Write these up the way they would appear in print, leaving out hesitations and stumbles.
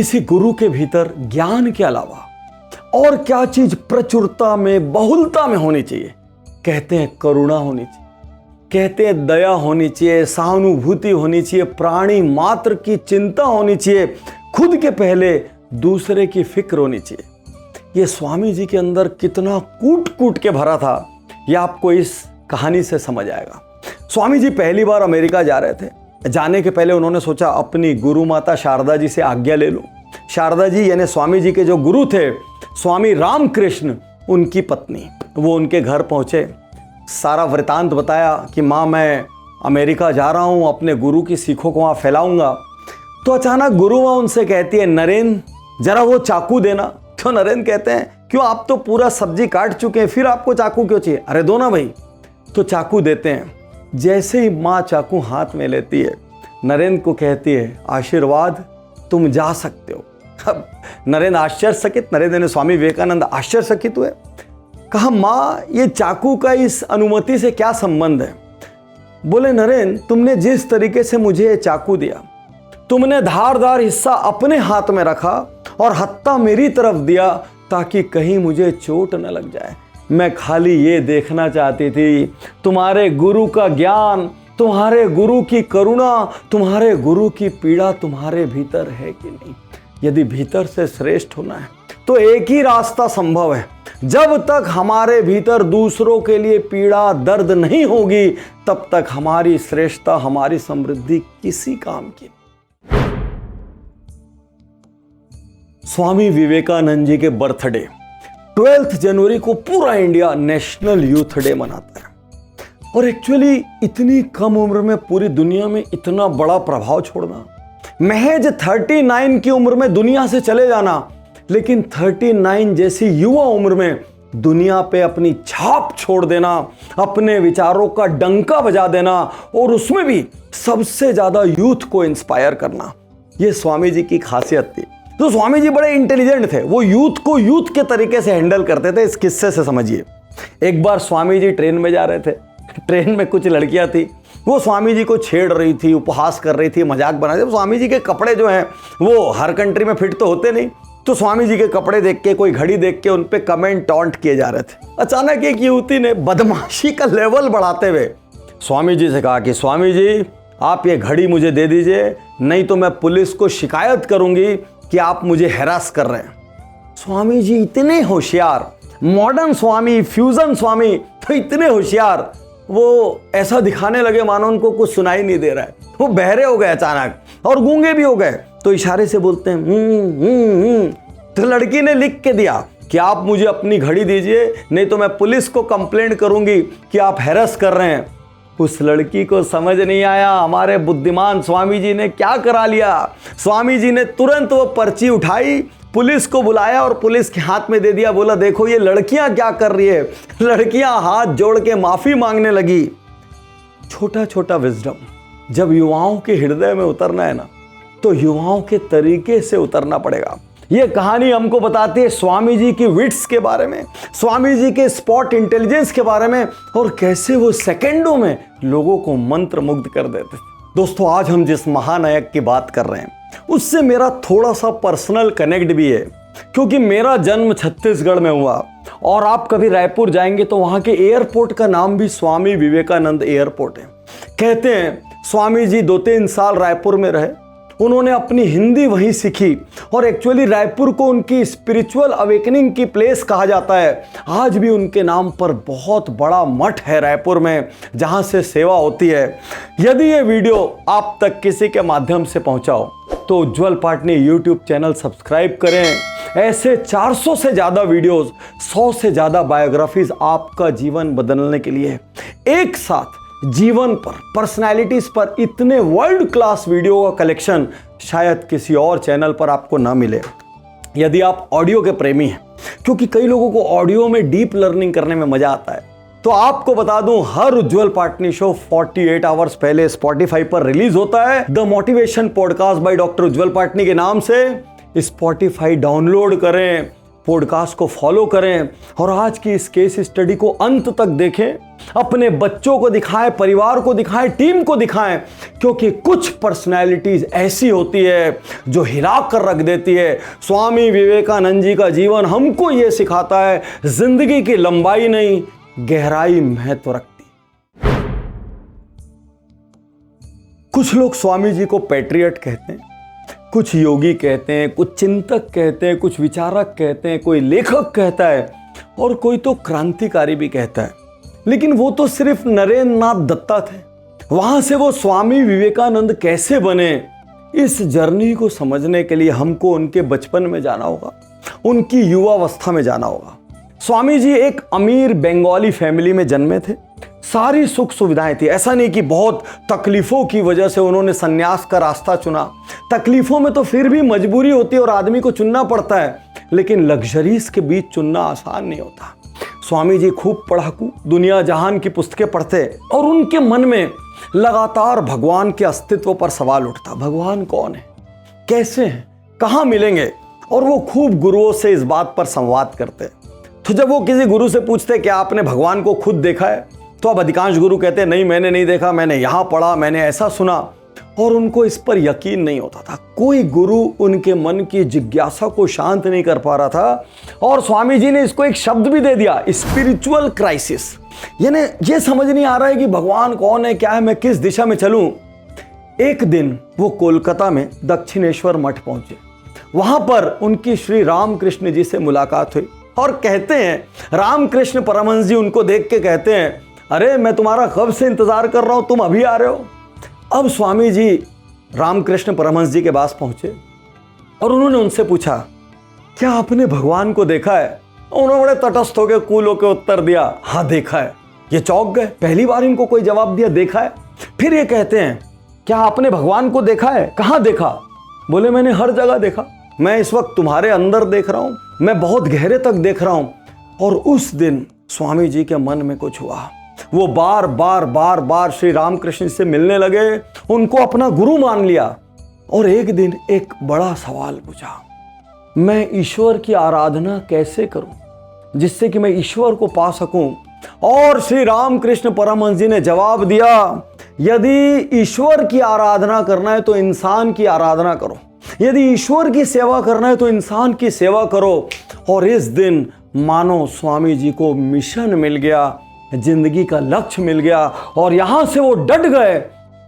किसी गुरु के भीतर ज्ञान के अलावा और क्या चीज प्रचुरता में, बहुलता में होनी चाहिए? कहते हैं करुणा होनी चाहिए, कहते हैं दया होनी चाहिए, सहानुभूति होनी चाहिए, प्राणी मात्र की चिंता होनी चाहिए, खुद के पहले दूसरे की फिक्र होनी चाहिए। ये स्वामी जी के अंदर कितना कूट कूट के भरा था, ये आपको इस कहानी से समझ आएगा। स्वामी जी पहली बार अमेरिका जा रहे थे। जाने के पहले उन्होंने सोचा अपनी गुरु माता शारदा जी से आज्ञा ले लूं। शारदा जी यानी स्वामी जी के जो गुरु थे, स्वामी रामकृष्ण, उनकी पत्नी, वो उनके घर पहुंचे, सारा वृतांत बताया कि माँ मैं अमेरिका जा रहा हूँ, अपने गुरु की सीखों को वहाँ फैलाऊंगा। तो अचानक गुरु माँ उनसे कहती है, नरेंद्र जरा वो चाकू देना। तो नरेंद्र कहते हैं, क्यों, आप तो पूरा सब्जी काट चुके हैं, फिर आपको चाकू क्यों चाहिए? अरे दो ना भाई। तो चाकू देते हैं। जैसे ही माँ चाकू हाथ में लेती है, नरेंद्र को कहती है, आशीर्वाद, तुम जा सकते हो। अब नरेंद्र आश्चर्यचकित, नरेंद्र ने स्वामी विवेकानंद आश्चर्यचकित हुए। कहा, माँ ये चाकू का इस अनुमति से क्या संबंध है? बोले, नरेंद्र तुमने जिस तरीके से मुझे ये चाकू दिया, तुमने धारदार हिस्सा अपने हाथ में रखा और हत्था मेरी तरफ दिया ताकि कहीं मुझे चोट न लग जाए। मैं खाली ये देखना चाहती थी तुम्हारे गुरु का ज्ञान, तुम्हारे गुरु की करुणा, तुम्हारे गुरु की पीड़ा तुम्हारे भीतर है कि नहीं। यदि भीतर से श्रेष्ठ होना है तो एक ही रास्ता संभव है। जब तक हमारे भीतर दूसरों के लिए पीड़ा, दर्द नहीं होगी, तब तक हमारी श्रेष्ठता, हमारी समृद्धि किसी काम की। स्वामी विवेकानंद जी के बर्थडे 12 जनवरी को पूरा इंडिया नेशनल यूथ डे मनाता है। और एक्चुअली इतनी कम उम्र में पूरी दुनिया में इतना बड़ा प्रभाव छोड़ना, महज 39 की उम्र में दुनिया से चले जाना, लेकिन 39 जैसी युवा उम्र में दुनिया पे अपनी छाप छोड़ देना, अपने विचारों का डंका बजा देना, और उसमें भी सबसे ज्यादा यूथ को इंस्पायर करना, ये स्वामी जी की खासियत थी। तो स्वामी जी बड़े इंटेलिजेंट थे, वो यूथ को यूथ के तरीके से हैंडल करते थे। इस किस्से से समझिए। एक बार स्वामी जी ट्रेन में जा रहे थे, ट्रेन में कुछ लड़कियां थी, वो स्वामी जी को छेड़ रही थी, उपहास कर रही थी, मजाक बना रही थी। स्वामी जी के कपड़े जो हैं वो हर कंट्री में फिट तो होते नहीं, तो स्वामी जी के कपड़े देख के, कोई घड़ी देख के उन पे कमेंट टॉन्ट किए जा रहे थे। अचानक एक युवती ने बदमाशी का लेवल बढ़ाते हुए स्वामी जी से कहा कि स्वामी जी आप ये घड़ी मुझे दे दीजिए, नहीं तो मैं पुलिस को शिकायत करूंगी कि आप मुझे हैरास कर रहे हैं। स्वामी जी इतने होशियार, मॉडर्न स्वामी, फ्यूजन स्वामी, तो इतने होशियार, वो ऐसा दिखाने लगे मानो उनको कुछ सुनाई नहीं दे रहा है। वो बहरे हो गए अचानक और गूंगे भी हो गए, तो इशारे से बोलते हैं तो लड़की ने लिख के दिया कि आप मुझे अपनी घड़ी दीजिए, नहीं तो मैं पुलिस को कंप्लेंट करूंगी कि आप हैरास कर रहे हैं। उस लड़की को समझ नहीं आया हमारे बुद्धिमान स्वामी जी ने क्या करा लिया। स्वामी जी ने तुरंत वो पर्ची उठाई, पुलिस को बुलाया और पुलिस के हाथ में दे दिया। बोला, देखो ये लड़कियां क्या कर रही है। लड़कियां हाथ जोड़ के माफी मांगने लगी। छोटा छोटा विजडम जब युवाओं के हृदय में उतरना है ना, तो युवाओं के तरीके से उतरना पड़ेगा। ये कहानी हमको बताती है स्वामी जी की विट्स के बारे में, स्वामी जी के स्पॉट इंटेलिजेंस के बारे में, और कैसे वो सेकंडों में लोगों को मंत्र मुग्ध कर देते। दोस्तों, आज हम जिस महानायक की बात कर रहे हैं उससे मेरा थोड़ा सा पर्सनल कनेक्ट भी है, क्योंकि मेरा जन्म छत्तीसगढ़ में हुआ, और आप कभी रायपुर जाएंगे तो वहां के एयरपोर्ट का नाम भी स्वामी विवेकानंद एयरपोर्ट है। कहते हैं स्वामी जी 2-3 साल रायपुर में रहे, उन्होंने अपनी हिंदी वहीं सीखी, और एक्चुअली रायपुर को उनकी स्पिरिचुअल अवेकनिंग की प्लेस कहा जाता है। आज भी उनके नाम पर बहुत बड़ा मठ है रायपुर में, जहां से सेवा होती है। यदि ये वीडियो आप तक किसी के माध्यम से पहुंचाओ तो उज्जवल पाटनी यूट्यूब चैनल सब्सक्राइब करें। ऐसे 400 से ज़्यादा वीडियोस, 100 से ज़्यादा बायोग्राफीज आपका जीवन बदलने के लिए। एक साथ जीवन पर, पर्सनालिटीज पर इतने वर्ल्ड क्लास वीडियो का कलेक्शन शायद किसी और चैनल पर आपको ना मिले। यदि आप ऑडियो के प्रेमी हैं, क्योंकि कई लोगों को ऑडियो में डीप लर्निंग करने में मजा आता है, तो आपको बता दूं हर उज्जवल पाटनी शो 48 आवर्स पहले स्पॉटिफाई पर रिलीज होता है। The motivation podcast by doctor Ujjwal Patni के नाम से स्पॉटिफाई डाउनलोड करें, पॉडकास्ट को फॉलो करें और आज की इस केस स्टडी को अंत तक देखें। अपने बच्चों को दिखाएं, परिवार को दिखाएं, टीम को दिखाएं, क्योंकि कुछ पर्सनैलिटीज ऐसी होती है जो हिला कर रख देती है। स्वामी विवेकानंद जी का जीवन हमको यह सिखाता है, जिंदगी की लंबाई नहीं, गहराई महत्व रखती। कुछ लोग स्वामी जी को पैट्रियट कहते हैं, कुछ योगी कहते हैं, कुछ चिंतक कहते हैं, कुछ विचारक कहते हैं, कोई लेखक कहता है और कोई तो क्रांतिकारी भी कहता है। लेकिन वो तो सिर्फ नरेंद्र नाथ दत्ता थे। वहां से वो स्वामी विवेकानंद कैसे बने, इस जर्नी को समझने के लिए हमको उनके बचपन में जाना होगा, उनकी युवावस्था में जाना होगा। स्वामी जी एक अमीर बंगाली फैमिली में जन्मे थे। सारी सुख सुविधाएं थी। ऐसा नहीं कि बहुत तकलीफों की वजह से उन्होंने सन्यास का रास्ता चुना। तकलीफों में तो फिर भी मजबूरी होती है और आदमी को चुनना पड़ता है, लेकिन लग्जरीज के बीच चुनना आसान नहीं होता। स्वामी जी खूब पढ़ाकू, दुनिया जहान की पुस्तकें पढ़ते और उनके मन में लगातार भगवान के अस्तित्व पर सवाल उठता। भगवान कौन है, कैसे हैं, कहाँ मिलेंगे? और वो खूब गुरुओं से इस बात पर संवाद करते। तो जब वो किसी गुरु से पूछते कि आपने भगवान को खुद देखा है, तो अब अधिकांश गुरु कहते नहीं, मैंने नहीं देखा, मैंने यहाँ पढ़ा, मैंने ऐसा सुना। और उनको इस पर यकीन नहीं होता था। कोई गुरु उनके मन की जिज्ञासा को शांत नहीं कर पा रहा था। और स्वामी जी ने इसको एक शब्द भी दे दिया, स्पिरिचुअल क्राइसिस। यानी ये समझ नहीं आ रहा है कि भगवान कौन है, क्या है, मैं किस दिशा में चलूं। एक दिन वो कोलकाता में दक्षिणेश्वर मठ पहुंचे। वहां पर उनकी श्री रामकृष्ण जी से मुलाकात हुई और कहते हैं, रामकृष्ण परमहंस जी उनको देख के कहते हैं, अरे मैं तुम्हारा कब से इंतजार कर रहा हूं, तुम अभी आ रहे हो। अब स्वामी जी रामकृष्ण परमहंस जी के पास पहुंचे और उन्होंने उनसे पूछा, क्या आपने भगवान को देखा है? उन्होंने बड़े तटस्थ होकर कूल होकर उत्तर दिया, हाँ देखा है। ये चौंक गए, पहली बार इनको कोई जवाब दिया, देखा है। फिर ये कहते हैं, क्या आपने भगवान को देखा है? कहाँ देखा? बोले मैंने हर जगह देखा, मैं इस वक्त तुम्हारे अंदर देख रहा हूं, मैं बहुत गहरे तक देख रहा हूं। और उस दिन स्वामी जी के मन में कुछ हुआ। वो बार बार श्री रामकृष्ण से मिलने लगे, उनको अपना गुरु मान लिया। और एक दिन एक बड़ा सवाल पूछा, मैं ईश्वर की आराधना कैसे करूं जिससे कि मैं ईश्वर को पा सकूं? और श्री रामकृष्ण परमहंस जी ने जवाब दिया, यदि ईश्वर की आराधना करना है तो इंसान की आराधना करो, यदि ईश्वर की सेवा करना है तो इंसान की सेवा करो। और इस दिन मानो स्वामी जी को मिशन मिल गया, जिंदगी का लक्ष्य मिल गया और यहां से वो डट गए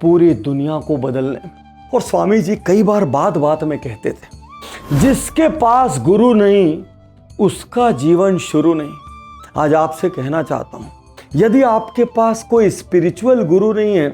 पूरी दुनिया को बदलने। और स्वामी जी कई बार बात में कहते थे, जिसके पास गुरु नहीं उसका जीवन शुरू नहीं। आज आपसे कहना चाहता हूं, यदि आपके पास कोई स्पिरिचुअल गुरु नहीं है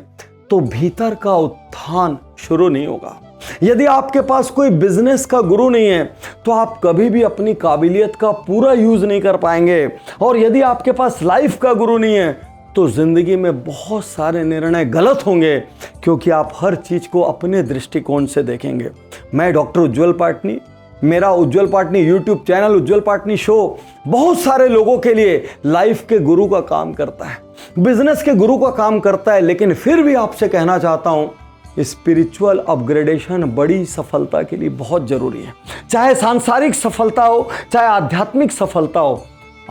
तो भीतर का उत्थान शुरू नहीं होगा। यदि आपके पास कोई बिजनेस का गुरु नहीं है तो आप कभी भी अपनी काबिलियत का पूरा यूज नहीं कर पाएंगे। और यदि आपके पास लाइफ का गुरु नहीं है तो जिंदगी में बहुत सारे निर्णय गलत होंगे, क्योंकि आप हर चीज को अपने दृष्टिकोण से देखेंगे। मैं डॉक्टर उज्जवल पाटनी, मेरा उज्जवल पाटनी यूट्यूब चैनल, उज्जवल पाटनी शो बहुत सारे लोगों के लिए लाइफ के गुरु का काम करता है, बिजनेस के गुरु का काम करता है। लेकिन फिर भी आपसे कहना चाहता हूं, स्पिरिचुअल अपग्रेडेशन बड़ी सफलता के लिए बहुत जरूरी है। चाहे सांसारिक सफलता हो, चाहे आध्यात्मिक सफलता हो,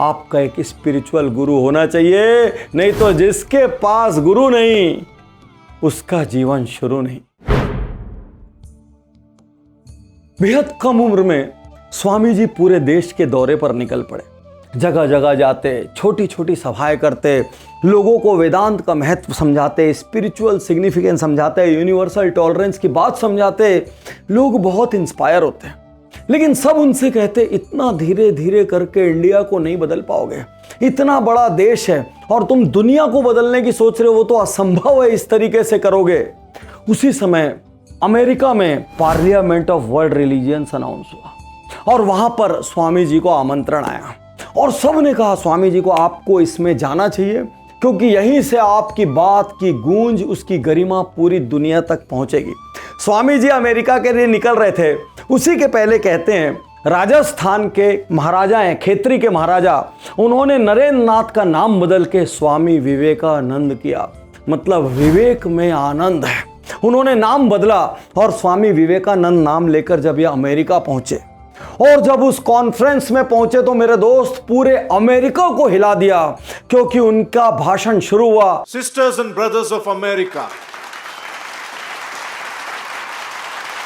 आपका एक स्पिरिचुअल गुरु होना चाहिए। नहीं तो जिसके पास गुरु नहीं उसका जीवन शुरू नहीं। बेहद कम उम्र में स्वामी जी पूरे देश के दौरे पर निकल पड़े। जगह जगह जाते, छोटी छोटी सभाएं करते, लोगों को वेदांत का महत्व समझाते, स्पिरिचुअल सिग्निफिकेंस समझाते, यूनिवर्सल टॉलरेंस की बात समझाते। लोग बहुत इंस्पायर होते हैं, लेकिन सब उनसे कहते, इतना धीरे धीरे करके इंडिया को नहीं बदल पाओगे, इतना बड़ा देश है और तुम दुनिया को बदलने की सोच रहे हो, वो तो असंभव है, इस तरीके से करोगे। उसी समय अमेरिका में parliament of world religions announce हुआ और वहां पर स्वामी जी को आमंत्रण आया और सब ने कहा, स्वामी जी को आपको इसमें जाना चाहिए, क्योंकि यहीं से आपकी बात की गूंज, उसकी गरिमा पूरी दुनिया तक पहुंचेगी। स्वामी जी अमेरिका के लिए निकल रहे थे। उसी के पहले कहते हैं, राजस्थान के महाराजा हैं, खेत्री के महाराजा, उन्होंने नरेंद्र नाथ का नाम बदल के स्वामी विवेकानंद किया। मतलब विवेक में आनंद है। उन्होंने नाम बदला और स्वामी विवेकानंद नाम लेकर जब ये अमेरिका पहुंचे और जब उस कॉन्फ्रेंस में पहुंचे तो मेरे दोस्त पूरे अमेरिका को हिला दिया, क्योंकि उनका भाषण शुरू हुआ, Sisters and brothers of America,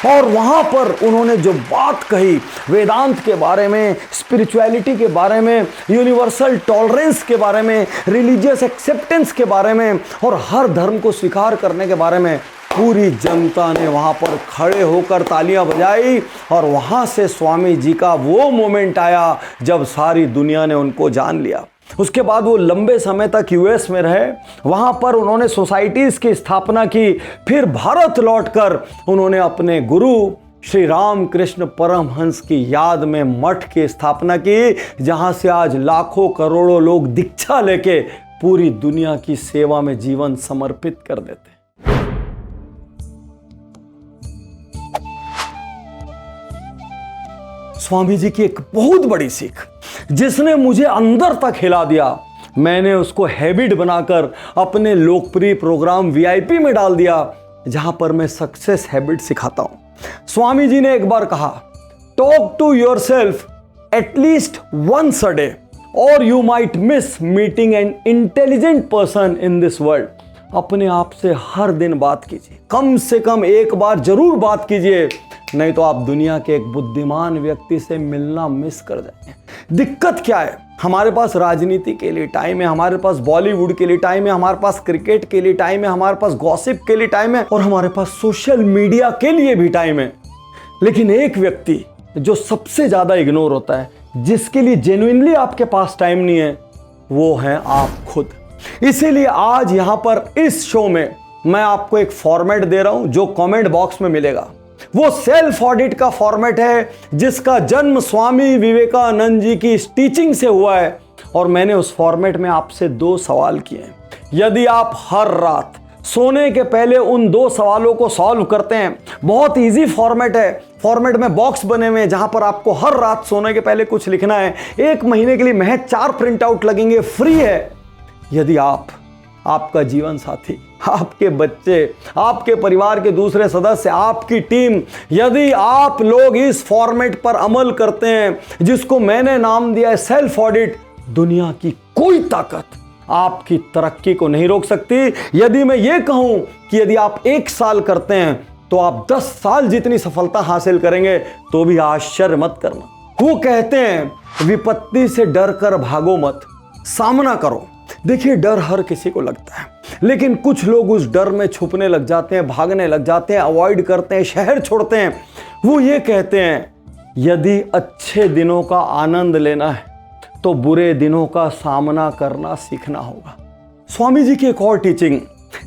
और वहां पर उन्होंने जो बात कही वेदांत के बारे में, स्पिरिचुअलिटी के बारे में, यूनिवर्सल टॉलरेंस के बारे में, रिलीजियस एक्सेप्टेंस के बारे में और हर धर्म को स्वीकार करने के बारे में, पूरी जनता ने वहां पर खड़े होकर तालियां बजाई। और वहां से स्वामी जी का वो मोमेंट आया जब सारी दुनिया ने उनको जान लिया। उसके बाद वो लंबे समय तक यूएस में रहे, वहां पर उन्होंने सोसाइटीज की स्थापना की। फिर भारत लौटकर उन्होंने अपने गुरु श्री रामकृष्ण परमहंस की याद में मठ की स्थापना की, जहां से आज लाखों करोड़ों लोग दीक्षा लेके पूरी दुनिया की सेवा में जीवन समर्पित कर देते। स्वामी जी की एक बहुत बड़ी सीख जिसने मुझे अंदर तक हिला दिया, मैंने उसको हैबिट बनाकर अपने लोकप्रिय प्रोग्राम वीआईपी में डाल दिया, जहां पर मैं सक्सेस हैबिट सिखाता हूं। स्वामी जी ने एक बार कहा, talk to yourself at least once a day और you might miss meeting an intelligent person in this world. अपने आप से हर दिन बात कीजिए, कम से कम एक बार जरूर बात कीजिए, नहीं तो आप दुनिया के एक बुद्धिमान व्यक्ति से मिलना मिस कर जाएंगे। दिक्कत क्या है, हमारे पास राजनीति के लिए टाइम है, हमारे पास बॉलीवुड के लिए टाइम है, हमारे पास क्रिकेट के लिए टाइम है, हमारे पास गॉसिप के लिए टाइम है और हमारे पास सोशल मीडिया के लिए भी टाइम है। लेकिन एक व्यक्ति जो सबसे ज्यादा इग्नोर होता है, जिसके लिए जेन्युइनली आपके पास टाइम नहीं है, वो है आप खुद। इसीलिए आज यहां पर इस शो में मैं आपको एक फॉर्मेट दे रहा हूं जो कमेंट बॉक्स में मिलेगा। वो सेल्फ ऑडिट का फॉर्मेट है जिसका जन्म स्वामी विवेकानंद जी की इस टीचिंग से हुआ है। और मैंने उस फॉर्मेट में आपसे 2 सवाल किए हैं। यदि आप हर रात सोने के पहले उन 2 सवालों को सॉल्व करते हैं, बहुत इजी फॉर्मेट है। फॉर्मेट में बॉक्स बने हुए हैं जहां पर आपको हर रात सोने के पहले कुछ लिखना है। 1 महीने के लिए महज 4 प्रिंट आउट लगेंगे, फ्री है। यदि आप, आपका जीवन साथी, आपके बच्चे, आपके परिवार के दूसरे सदस्य, आपकी टीम, यदि आप लोग इस फॉर्मेट पर अमल करते हैं जिसको मैंने नाम दिया है सेल्फ ऑडिट, दुनिया की कोई ताकत आपकी तरक्की को नहीं रोक सकती। यदि मैं ये कहूं कि यदि आप 1 साल करते हैं तो आप 10 साल जितनी सफलता हासिल करेंगे, तो भी आश्चर्य मत करना। वो कहते हैं विपत्ति से डर कर भागो मत, सामना करो। देखिए, डर हर किसी को लगता है, लेकिन कुछ लोग उस डर में छुपने लग जाते हैं, भागने लग जाते हैं, अवॉइड करते हैं, शहर छोड़ते हैं। वो ये कहते हैं, यदि अच्छे दिनों का आनंद लेना है तो बुरे दिनों का सामना करना सीखना होगा। स्वामी जी की एक और टीचिंग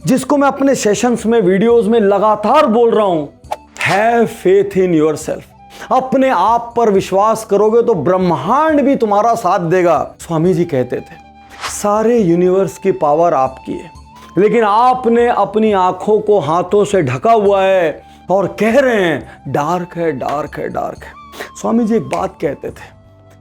जिसको मैं अपने सेशंस में, वीडियोस में लगातार बोल रहा हूं, हैव फेथ इन योरसेल्फ। अपने आप पर विश्वास करोगे तो ब्रह्मांड भी तुम्हारा साथ देगा। स्वामी जी कहते थे, सारे यूनिवर्स की पावर आपकी है, लेकिन आपने अपनी आंखों को हाथों से ढका हुआ है और कह रहे हैं डार्क है, डार्क है, डार्क है। स्वामी जी एक बात कहते थे,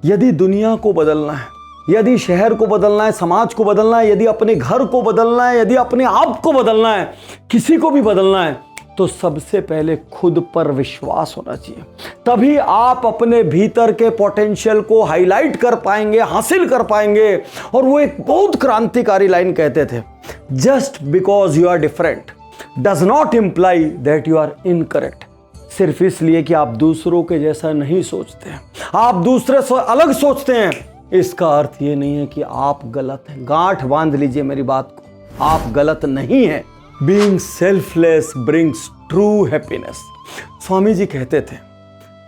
यदि दुनिया को बदलना है, यदि शहर को बदलना है, समाज को बदलना है, यदि अपने घर को बदलना है, यदि अपने आप को बदलना है, किसी को भी बदलना है, तो सबसे पहले खुद पर विश्वास होना चाहिए। तभी आप अपने भीतर के पोटेंशियल को हाईलाइट कर पाएंगे, हासिल कर पाएंगे। और वो एक बहुत क्रांतिकारी लाइन कहते थे, just because you are different does not imply that you are incorrect. सिर्फ इसलिए कि आप दूसरों के जैसा नहीं सोचते हैं, आप दूसरे से अलग सोचते हैं, इसका अर्थ ये नहीं है कि आप गलत हैं। गांठ बांध लीजिए मेरी बात को, आप गलत नहीं हैं। Being selfless brings true happiness. Swami ji कहते थे,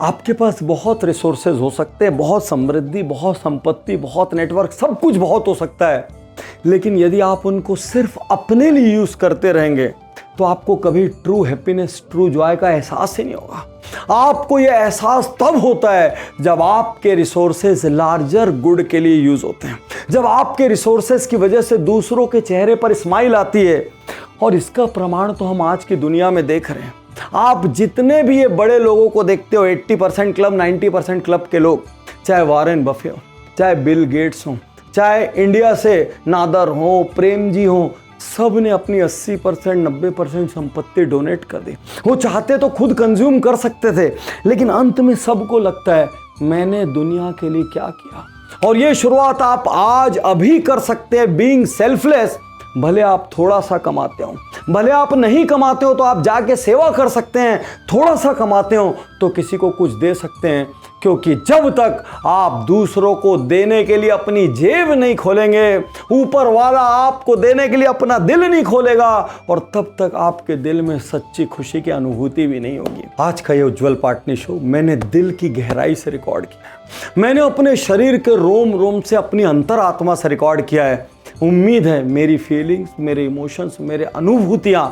आपके पास बहुत रिसोर्सेज हो सकते हैं, बहुत समृद्धि, बहुत संपत्ति, बहुत नेटवर्क, सब कुछ बहुत हो सकता है, लेकिन यदि आप उनको सिर्फ अपने लिए यूज करते रहेंगे तो आपको कभी ट्रू हैप्पीनेस, ट्रू जॉय का एहसास ही नहीं होगा। आपको यह एहसास तब होता है जब आपके रिसोर्सेज लार्जर गुड के लिए यूज होते हैं, जब आपके रिसोर्सेज की वजह से दूसरों के चेहरे पर स्माइल आती है। और इसका प्रमाण तो हम आज की दुनिया में देख रहे हैं। आप जितने भी ये बड़े लोगों को देखते हो, 80% क्लब, 90% क्लब के लोग, चाहे वॉरेन बफे हो, चाहे बिल गेट्स हो, चाहे इंडिया से नादर हो, प्रेम जी हो, सब ने अपनी 80%, 90% संपत्ति डोनेट कर दी। वो चाहते तो खुद कंज्यूम कर सकते थे, लेकिन अंत में सबको लगता है मैंने दुनिया के लिए क्या किया। और ये शुरुआत आप आज अभी कर सकते हैं बीइंग सेल्फलेस। भले आप थोड़ा सा कमाते हो, भले आप नहीं कमाते हो तो आप जाके सेवा कर सकते हैं, थोड़ा सा कमाते हो तो किसी को कुछ दे सकते हैं, क्योंकि जब तक आप दूसरों को देने के लिए अपनी जेब नहीं खोलेंगे, ऊपर वाला आपको देने के लिए अपना दिल नहीं खोलेगा, और तब तक आपके दिल में सच्ची खुशी की अनुभूति भी नहीं होगी। आज का ये उज्जवल पाटनी शो मैंने दिल की गहराई से रिकॉर्ड किया, मैंने अपने शरीर के रोम रोम से, अपनी अंतरात्मा से रिकॉर्ड किया है। उम्मीद है मेरी फीलिंग्स, मेरे इमोशंस, मेरे अनुभूतियाँ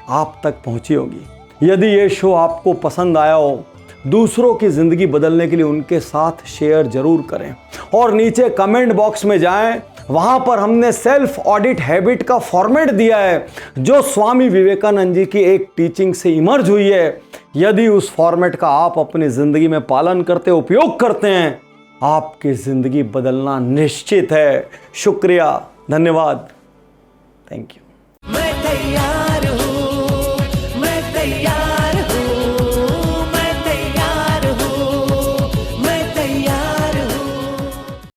आप तक पहुँची होगी। यदि ये शो आपको पसंद आया हो, दूसरों की ज़िंदगी बदलने के लिए उनके साथ शेयर ज़रूर करें, और नीचे कमेंट बॉक्स में जाएं, वहाँ पर हमने सेल्फ ऑडिट हैबिट का फॉर्मेट दिया है जो स्वामी विवेकानंद जी की एक टीचिंग से इमर्ज हुई है। यदि उस फॉर्मेट का आप अपनी ज़िंदगी में पालन करते, उपयोग करते हैं, आपकी ज़िंदगी बदलना निश्चित है। शुक्रिया, धन्यवाद, थैंक यू।